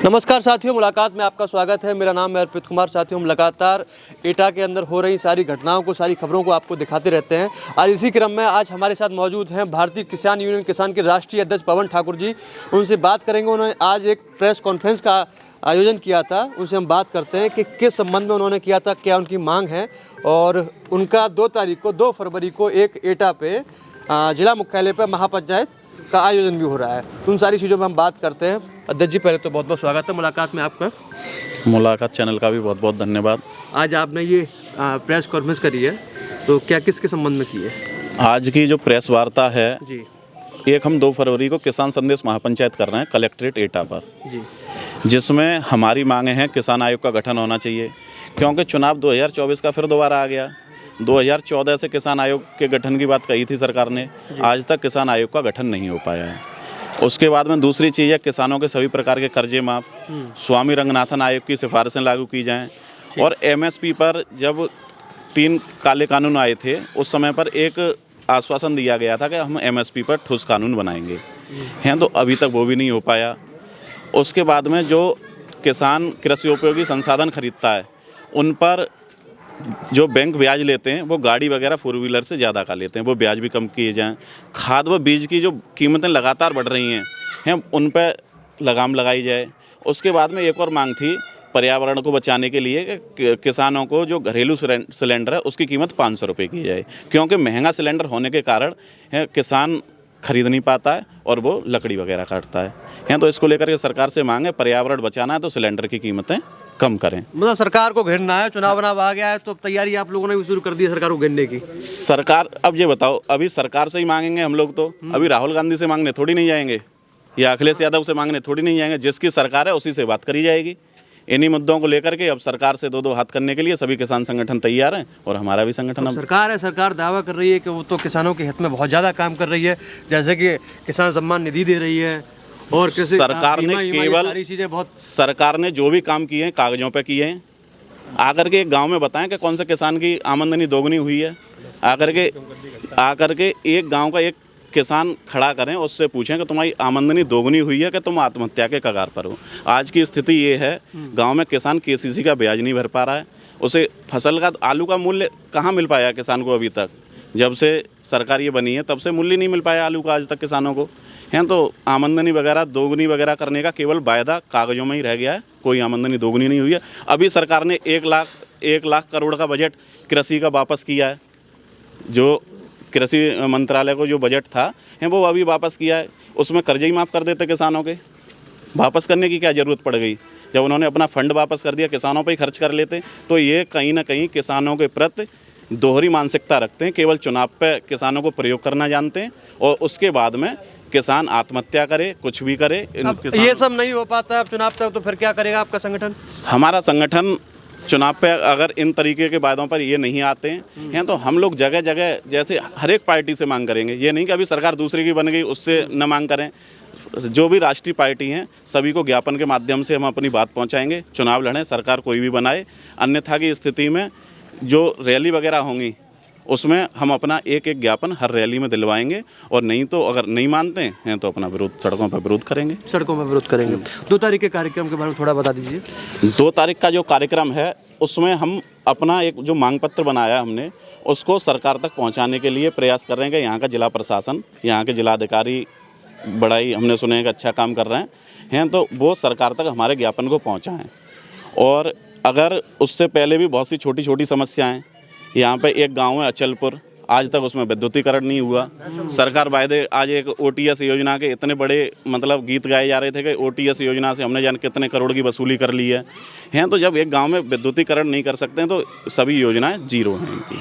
नमस्कार साथियों, मुलाकात में आपका स्वागत है। मेरा नाम है अर्पित कुमार। साथियों, हम लगातार एटा के अंदर हो रही सारी घटनाओं को, सारी खबरों को आपको दिखाते रहते हैं। आज इसी क्रम में आज हमारे साथ मौजूद हैं भारतीय किसान यूनियन किसान के राष्ट्रीय अध्यक्ष पवन ठाकुर जी। उनसे बात करेंगे। उन्होंने आज एक प्रेस कॉन्फ्रेंस का आयोजन किया था, उनसे हम बात करते हैं कि किस संबंध में उन्होंने किया था, क्या उनकी मांग है। और उनका 2 फरवरी को एक एटा पे जिला मुख्यालय पर महापंचायत का आयोजन भी हो रहा है। उन सारी चीज़ों में हम बात करते हैं। अध्यक्ष जी, पहले तो बहुत बहुत स्वागत है मुलाकात में आपका। मुलाकात चैनल का भी बहुत बहुत धन्यवाद। आज आपने ये प्रेस कॉन्फ्रेंस करी है, तो क्या किसके संबंध में की है? आज की जो प्रेस वार्ता है जी, एक हम 2 फरवरी को किसान संदेश महापंचायत कर रहे हैं कलेक्ट्रेट एटा पर, जी, जिसमें हमारी मांगें हैं किसान आयोग का गठन होना चाहिए, क्योंकि चुनाव 2024 का फिर दोबारा आ गया। 2014 से किसान आयोग के गठन की बात कही थी सरकार ने, आज तक किसान आयोग का गठन नहीं हो पाया है। उसके बाद में दूसरी चीज़ है, किसानों के सभी प्रकार के कर्जे माफ़, स्वामी रंगनाथन आयोग की सिफारिशें लागू की जाएं। और एमएसपी पर जब 3 काले कानून आए थे, उस समय पर एक आश्वासन दिया गया था कि हम एमएसपी पर ठोस कानून बनाएंगे हैं, तो अभी तक वो भी नहीं हो पाया। उसके बाद में जो किसान कृषि उपयोगी संसाधन खरीदता है, उन पर जो बैंक ब्याज लेते हैं वो गाड़ी वगैरह 4 व्हीलर से ज़्यादा का लेते हैं, वो ब्याज भी कम किए जाएं। खाद व बीज की जो कीमतें लगातार बढ़ रही हैं उन पर लगाम लगाई जाए। उसके बाद में एक और मांग थी पर्यावरण को बचाने के लिए कि किसानों को जो घरेलू सिलेंडर है उसकी कीमत 500 रुपये की जाए, क्योंकि महंगा सिलेंडर होने के कारण किसान खरीद नहीं पाता है और वो लकड़ी वगैरह काटता है। तो इसको लेकर के सरकार से मांग है, पर्यावरण बचाना है तो सिलेंडर की कीमतें कम करें। मतलब सरकार को घेरना है, चुनाव आ गया है तो तैयारी आप लोगों ने भी शुरू कर दी है सरकार को घेरने की। सरकार, अब ये बताओ, अभी सरकार से ही मांगेंगे हम लोग, तो अभी राहुल गांधी से मांगने थोड़ी नहीं जाएंगे या अखिलेश यादव से मांगने थोड़ी नहीं जाएंगे। जिसकी सरकार है उसी से बात करी जाएगी। इन्हीं मुद्दों को लेकर के अब सरकार से 2-2 हाथ करने के लिए सभी किसान संगठन तैयार हैं और हमारा भी संगठन। अब सरकार है, सरकार दावा कर रही है कि वो तो किसानों के हित में बहुत ज़्यादा काम कर रही है, जैसे कि किसान सम्मान निधि दे रही है और सरकार ने केवल सारी चीज़ें बहुत, सरकार ने जो भी काम किए हैं कागजों पे किए हैं। आकर के एक गांव में बताएं कि कौन से किसान की आमदनी दोगुनी हुई है। आकर के एक गांव का एक किसान खड़ा करें, उससे पूछें कि तुम्हारी आमदनी दोगुनी हुई है कि तुम आत्महत्या के कगार पर हो। आज की स्थिति ये है, गांव में किसान केसीसी का ब्याज नहीं भर पा रहा है। उसे फसल का, आलू का मूल्य कहाँ मिल पाया किसान को? अभी तक जब से सरकार ये बनी है तब से मूल्य नहीं मिल पाया आलू का आज तक किसानों को। तो आमदनी वगैरह दोगुनी वगैरह करने का केवल वायदा कागजों में ही रह गया है, कोई आमदनी दोगुनी नहीं हुई है। अभी सरकार ने 1 लाख करोड़ का बजट कृषि का वापस किया है। जो कृषि मंत्रालय को जो बजट था वो अभी वापस किया है। उसमें कर्जे ही माफ़ कर देते किसानों के, वापस करने की क्या ज़रूरत पड़ गई? जब उन्होंने अपना फंड वापस कर दिया, किसानों पे ही खर्च कर लेते। तो ये कहीं ना कहीं किसानों के प्रति दोहरी मानसिकता रखते हैं। केवल चुनाव पे किसानों को प्रयोग करना जानते हैं और उसके बाद में किसान आत्महत्या करे, कुछ भी करे। ये सब नहीं हो पाता अब चुनाव तक, तो फिर क्या करेगा आपका संगठन? हमारा संगठन चुनाव पे अगर इन तरीके के वादों पर ये नहीं आते हैं तो हम लोग जगह जगह जैसे हर एक पार्टी से मांग करेंगे। ये नहीं कि अभी सरकार दूसरी की बन गई उससे न मांग करें। जो भी राष्ट्रीय पार्टी हैं सभी को ज्ञापन के माध्यम से हम अपनी बात पहुंचाएंगे। चुनाव लड़ें, सरकार कोई भी बनाए। अन्यथा की स्थिति में जो रैली वगैरह होंगी उसमें हम अपना एक ज्ञापन हर रैली में दिलवाएंगे, और नहीं तो अगर नहीं मानते हैं तो अपना विरोध, सड़कों पर विरोध करेंगे। 2 तारीख के कार्यक्रम के बारे में थोड़ा बता दीजिए। 2 तारीख का जो कार्यक्रम है उसमें हम अपना एक जो मांग पत्र बनाया हमने उसको सरकार तक पहुंचाने के लिए प्रयास कर रहे हैं कि यहाँ का जिला प्रशासन, यहाँ के जिलाधिकारी बड़ा ही हमने सुने हैं कि अच्छा काम कर रहे हैं, तो वो सरकार तक हमारे ज्ञापन को पहुँचाएँ। और अगर उससे पहले भी बहुत सी छोटी छोटी समस्याएँ, यहाँ पे एक गांव है अचलपुर, आज तक उसमें विद्युतीकरण नहीं हुआ। सरकार वायदे, आज एक ओटीएस योजना के इतने बड़े मतलब गीत गाए जा रहे थे कि ओटीएस योजना से हमने जान कितने करोड़ की वसूली कर ली है। तो जब एक गांव में विद्युतीकरण नहीं कर सकते हैं तो सभी योजनाएं जीरो हैं इनकी।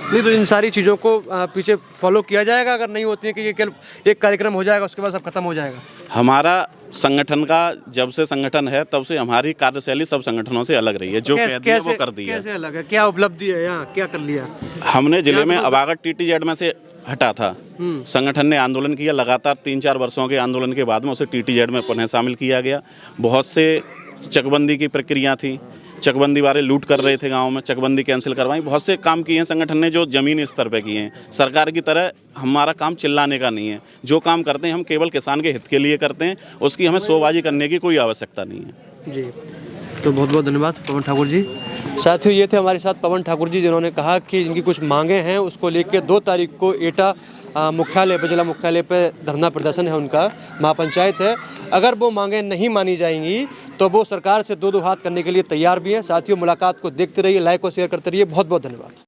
नहीं तो इन सारी चीज़ों को पीछे फॉलो किया जाएगा, अगर नहीं होती है कि ये केवल एक कार्यक्रम हो जाएगा उसके बाद सब खत्म हो जाएगा? हमारा संगठन का जब से संगठन है तब से हमारी कार्यशैली सब संगठनों से अलग रही है। जो कह दिया वो कर दिया। कैसे अलग है? क्या उपलब्धि है यहाँ, क्या कर लिया? हमने जिले में अवागढ़ टीटीजेड में से हटा था। संगठन ने आंदोलन किया, लगातार 3-4 वर्षों के आंदोलन के बाद में उसे टीटीजेड में पुनः शामिल किया गया। बहुत से चकबंदी की प्रक्रिया थी, चकबंदी वाले लूट कर रहे थे गांव में, चकबंदी कैंसिल करवाई। बहुत से काम किए हैं संगठन ने जो ज़मीनी स्तर पे किए हैं। सरकार की तरह हमारा काम चिल्लाने का नहीं है। जो काम करते हैं हम केवल किसान के हित के लिए करते हैं, उसकी हमें शोबाजी करने की कोई आवश्यकता नहीं है। जी, तो बहुत बहुत धन्यवाद पवन ठाकुर जी। साथियों, ये थे हमारे साथ पवन ठाकुर जी, जिन्होंने कहा कि इनकी कुछ मांगे हैं, उसको लेकर 2 तारीख को एटा मुख्यालय पे, जिला मुख्यालय पे धरना प्रदर्शन है उनका, महापंचायत है। अगर वो मांगे नहीं मानी जाएंगी तो वो सरकार से 2-2 हाथ करने के लिए तैयार भी हैं। साथियों, मुलाकात को देखते रहिए, लाइक और शेयर करते रहिए। बहुत बहुत धन्यवाद।